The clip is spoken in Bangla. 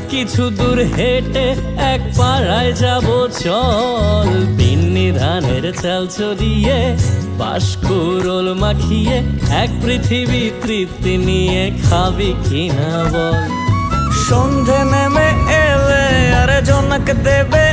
কিছু দূর হেঁটে এক পাড়ায় যাব চল, পিন্নি ধানের চাল চড়িয়ে বাঁশকুড়োল মাখিয়ে এক পৃথিবী তৃপ্তি নিয়ে খাবি কিনা বল। সন্ধে নেমে এলে আর জনক দেবে